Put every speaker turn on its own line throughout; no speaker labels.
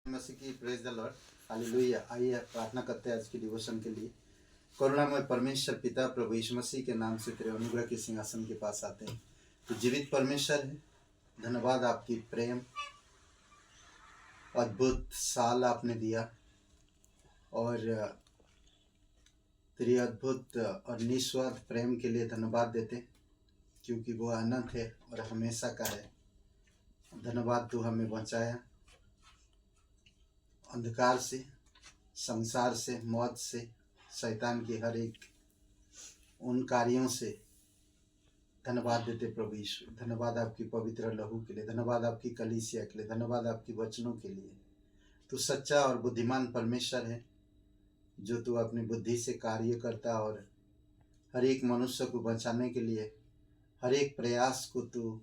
मसीह की praise the Lord, hallelujah. आइए प्रार्थना करते हैं आज की डिवोशन के लिए। करुणामय परमेश्वर पिता प्रभु यीशु मसीह के नाम से तेरे अनुग्रह के सिंहासन के पास आते हैं। तो जीवित परमेश्वर है, धन्यवाद आपकी प्रेम अद्भुत साल आपने दिया और तेरी अद्भुत और निस्वार्थ प्रेम के लिए धन्यवाद देते, क्योंकि वो अनंत है और हमेशा का है। धन्यवाद, तू हमें बचाया अंधकार से, संसार से, मौत से, शैतान की हर एक उन कार्यों से धन्यवाद देते प्रभु यीशु। धन्यवाद आपकी पवित्र लहू के लिए, धन्यवाद आपकी कलीसिया के लिए, धन्यवाद आपकी वचनों के लिए। तू सच्चा और बुद्धिमान परमेश्वर है, जो तू अपनी बुद्धि से कार्य करता और हर एक मनुष्य को बचाने के लिए हर एक प्रयास को तू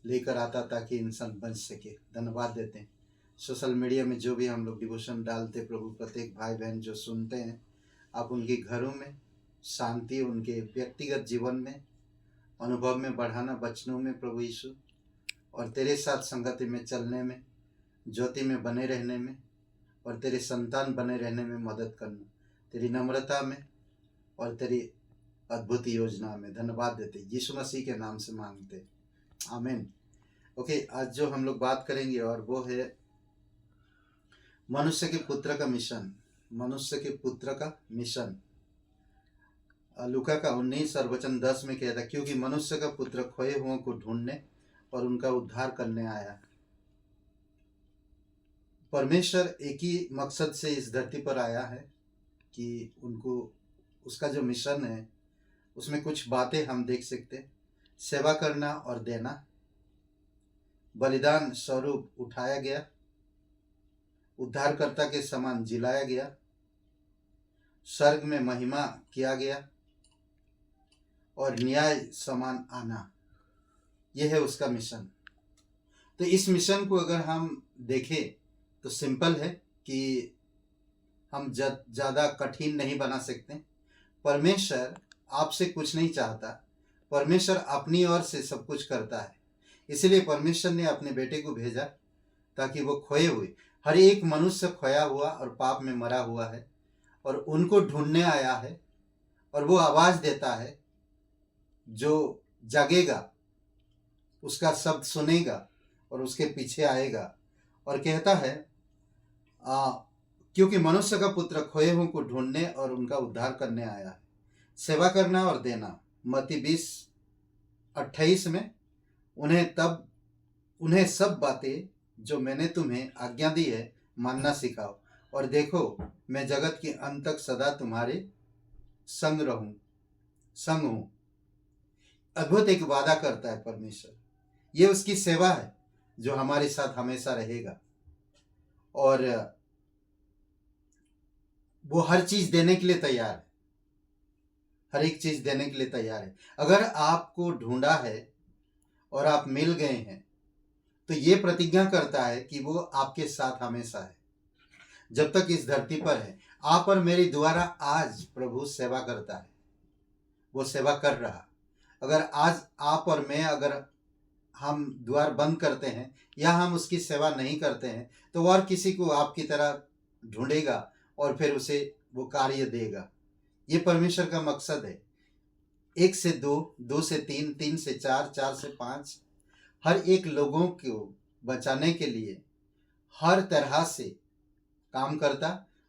लेकर आता ताकि इंसान बच सके। धन्यवाद देते हैं। सोशल मीडिया में जो भी हम लोग डिवोशन डालते प्रभु, प्रत्येक भाई बहन जो सुनते हैं, आप उनके घरों में शांति, उनके व्यक्तिगत जीवन में अनुभव में बढ़ाना, वचनों में प्रभु यीशु, और तेरे साथ संगति में चलने में, ज्योति में बने रहने में और तेरे संतान बने रहने में मदद करना, तेरी नम्रता में और तेरी अद्भुत योजना में धन्यवाद देते यीशु मसीह के नाम से मांगते, आमीन। ओके, आज जो हम लोग बात करेंगे और वो है मनुष्य के पुत्र का मिशन। मनुष्य के पुत्र का मिशन लूका का 19 और वचन 10 में कहता, क्योंकि मनुष्य का पुत्र खोए हुओं को ढूंढने और उनका उद्धार करने आया। परमेश्वर एक ही मकसद से इस धरती पर आया है कि उनको, उसका जो मिशन है उसमें कुछ बातें हम देख सकते, सेवा करना और देना, बलिदान स्वरूप उठाया गया, उद्धारकर्ता के समान जिलाया गया, स्वर्ग में महिमा किया गया और न्याय समान आना। यह है उसका मिशन। तो इस मिशन को अगर हम देखें तो सिंपल है कि हम ज़्यादा कठिन नहीं बना सकते। परमेश्वर आपसे कुछ नहीं चाहता, परमेश्वर अपनी ओर से सब कुछ करता है। इसलिए परमेश्वर ने अपने बेटे को भेजा ताकि वो खोए हुए, हर एक मनुष्य खोया हुआ और पाप में मरा हुआ है और उनको ढूंढने आया है। और वो आवाज़ देता है, जो जगेगा उसका शब्द सुनेगा और उसके पीछे आएगा और कहता है क्योंकि मनुष्य का पुत्र खोए हुओं को ढूंढने और उनका उद्धार करने आया है। सेवा करना और देना, मत्ती 20:28 में, उन्हें सब बातें जो मैंने तुम्हें आज्ञा दी है मानना सिखाओ, और देखो मैं जगत के अंत तक सदा तुम्हारे संग हूँ। अद्भुत एक वादा करता है परमेश्वर। ये उसकी सेवा है जो हमारे साथ हमेशा रहेगा और वो हर चीज देने के लिए तैयार है, हर एक चीज देने के लिए तैयार है। अगर आपको ढूंढा है और आप मिल गए हैं तो ये प्रतिज्ञा करता है कि वो आपके साथ हमेशा है जब तक इस धरती पर है। आप और मेरी द्वारा आज प्रभु सेवा करता है, वो सेवा कर रहा। अगर आज आप और मैं, अगर हम द्वार बंद करते हैं या हम उसकी सेवा नहीं करते हैं तो और किसी को आपकी तरह ढूंढेगा और फिर उसे वो कार्य देगा। ये परमेश्वर का मकसद है। 1 से 2, 2 से 3, 3 से 4, 4 से 5, हर एक लोगों को बचाने के लिए हर तरह से काम करता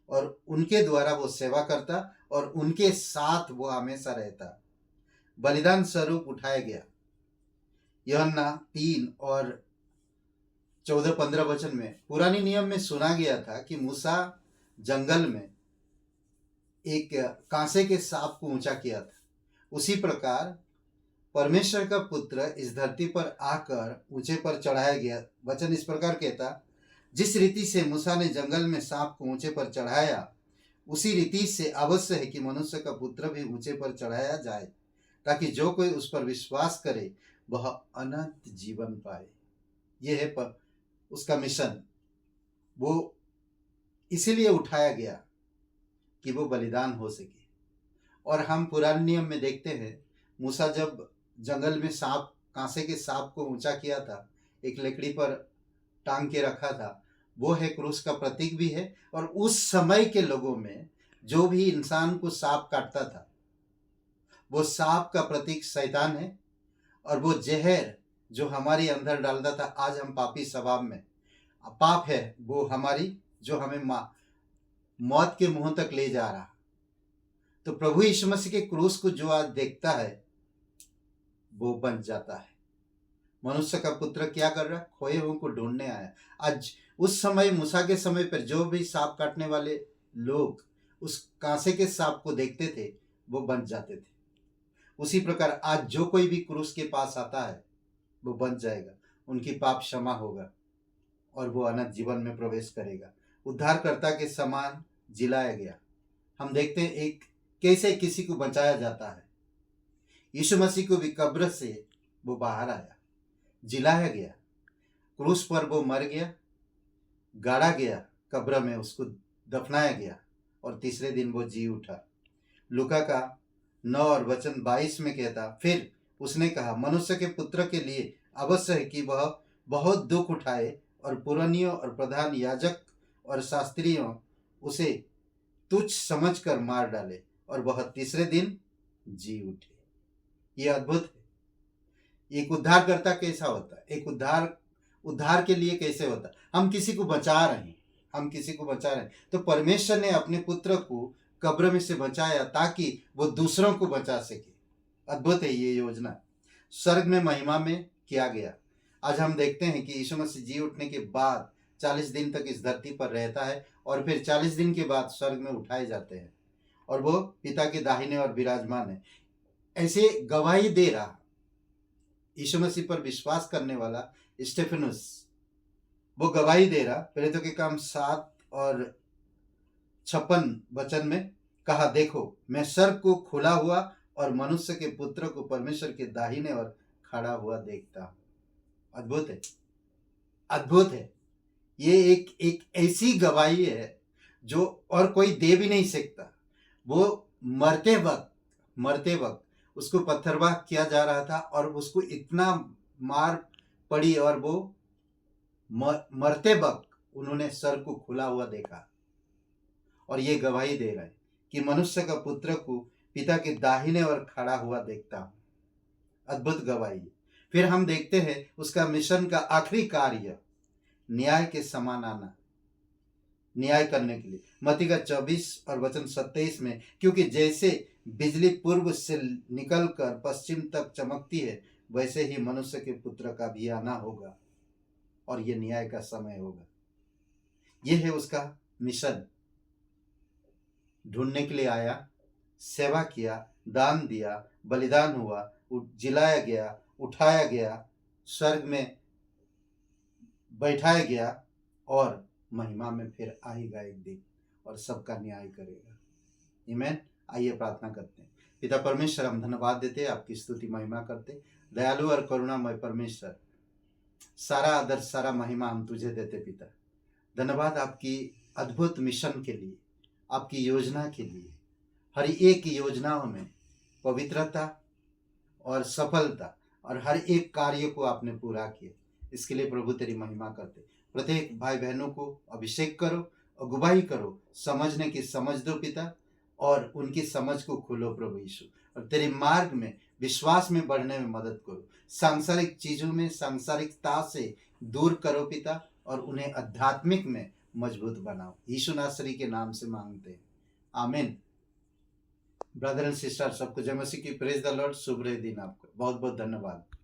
और उनके द्वारा वो सेवा करता और उनके साथ वो हमेशा रहता। बलिदान स्वरूप उठाया गया। यूहन्ना 3 और 14-15 वचन में, पुरानी नियम में सुना गया था कि मूसा जंगल में एक कांसे के सांप को ऊंचा किया था। उसी प्रकार परमेश्वर का पुत्र इस धरती पर आकर ऊंचे पर चढ़ाया गया। वचन इस प्रकार कहता, जिस रीति से मूसा ने जंगल में सांप को ऊंचे पर चढ़ाया, उसी रीति से अवश्य है कि मनुष्य का पुत्र भी ऊंचे पर चढ़ाया जाए, ताकि जो कोई उस पर विश्वास करे वह अनंत जीवन पाए। यह है पर उसका मिशन। वो इसीलिए उठाया गया कि वो बलिदान हो सके। और हम पुराने नियम में देखते हैं, मूसा जब जंगल में कांसे के सांप को ऊंचा किया था, एक लकड़ी पर टांग के रखा था, वो है क्रूस का प्रतीक भी है। और उस समय के लोगों में जो भी इंसान को सांप काटता था, वो सांप का प्रतीक शैतान है। और वो जहर जो हमारी अंदर डालता था, आज हम पापी स्वभाव में, पाप है वो हमारी, जो हमें मौत के मुंह तक ले जा रहा। तो प्रभु यीशु मसीह के क्रूस को जो आज देखता है वो बन जाता है। मनुष्य का पुत्र क्या कर रहा है? खोए हुओं को ढूंढने आया। आज उस समय मूसा के समय पर जो भी सांप काटने वाले लोग उस कांसे के सांप को देखते थे वो बन जाते थे। उसी प्रकार आज जो कोई भी क्रूस के पास आता है वो बन जाएगा, उनकी पाप क्षमा होगा और वो अनंत जीवन में प्रवेश करेगा। उद्धारकर्ता के समान जिलाया गया। हम देखते हैं एक कैसे किसी को बचाया जाता है। यीशु मसीह को भी कब्र से वो बाहर आया, जिलाया गया, क्रूस पर वो मर गया, गाड़ा गया, कब्र में उसको दफनाया गया और तीसरे दिन वो जी उठा। लूका का 9 और वचन 22 में कहता, फिर उसने कहा, मनुष्य के पुत्र के लिए अवश्य है कि वह बहुत दुख उठाए और पुरनियों और प्रधान याजक और शास्त्रियों उसे तुच्छ समझकर मार डाले और वह तीसरे दिन जी उठे। ये अद्भुत है। एक उद्धारकर्ता कैसा होता है? एक उद्धार के लिए कैसे होता है? हम किसी को बचा रहे हैं, हम किसी को बचा रहे हैं, तो परमेश्वर ने अपने पुत्र को कब्र में से बचाया ताकि वो दूसरों को बचा सके। अद्भुत है ये योजना। स्वर्ग में महिमा में किया गया। आज हम देखते हैं कि यीशु मसीह जी उठने के बाद 40 दिन तक इस धरती पर रहता है और फिर 40 दिन के बाद स्वर्ग में उठाए जाते हैं और वो पिता के दाहिने और विराजमान है। ऐसे गवाही दे रहा यीशु मसीह पर विश्वास करने वाला स्टेफनुस, वो गवाही दे रहा। प्रेरितों के काम 7 और 56 वचन में कहा, देखो मैं स्वर्ग को खुला हुआ और मनुष्य के पुत्र को परमेश्वर के दाहिने और खड़ा हुआ देखता हूं। अद्भुत है, अद्भुत है। ये एक ऐसी गवाही है जो और कोई दे भी नहीं सकता। वो मरते वक्त उसको पत्थरबाह किया जा रहा था और उसको इतना मार पड़ी और वो मरते वक्त उन्होंने सर को खुला हुआ देखा और ये गवाही दे रहे हैं कि मनुष्य का पुत्र को पिता के दाहिने और खड़ा हुआ देखता हूं। अद्भुत गवाही। फिर हम देखते हैं उसका मिशन का आखिरी कार्य न्याय के समान आना, न्याय करने के लिए। मत्ती का 24 और वचन 27 में, क्योंकि जैसे बिजली पूर्व से निकलकर पश्चिम तक चमकती है, वैसे ही मनुष्य के पुत्र का भी आना होगा और ये न्याय का समय होगा। ये है उसका मिशन। ढूंढने के लिए आया, सेवा किया, दान दिया, बलिदान हुआ, जिलाया गया, उठाया गया, स्वर्ग में बैठाया गया और महिमा में फिर आएगा एक दिन और सबका न्याय करेगा। आमीन। आइए प्रार्थना करते हैं। पिता परमेश्वर, हम धन्यवाद देते, आपकी स्तुति महिमा करते। दयालु और करुणामय परमेश्वर, सारा आदर सारा महिमा हम तुझे देते पिता। धन्यवाद आपकी अद्भुत मिशन के लिए, आपकी योजना के लिए। हर एक योजनाओं में पवित्रता और सफलता और हर एक कार्य को आपने पूरा किया। इसके लिए प्रभु तेरी महिमा करते। प्रत्येक भाई बहनों को अभिषेक करो, अगुवाई करो, समझने की समझ दो पिता, और उनकी समझ को खोलो प्रभु यीशु, और तेरे मार्ग में विश्वास में बढ़ने में मदद करो। सांसारिक चीजों में सांसारिकता से दूर करो पिता, और उन्हें आध्यात्मिक में मजबूत बनाओ। यीशु नासरी के नाम से मांगते हैं, आमीन। ब्रदर एंड सिस्टर, सबको जय मसीह की। Praise the Lord. शुभ रहे दिन आपको। बहुत बहुत धन्यवाद।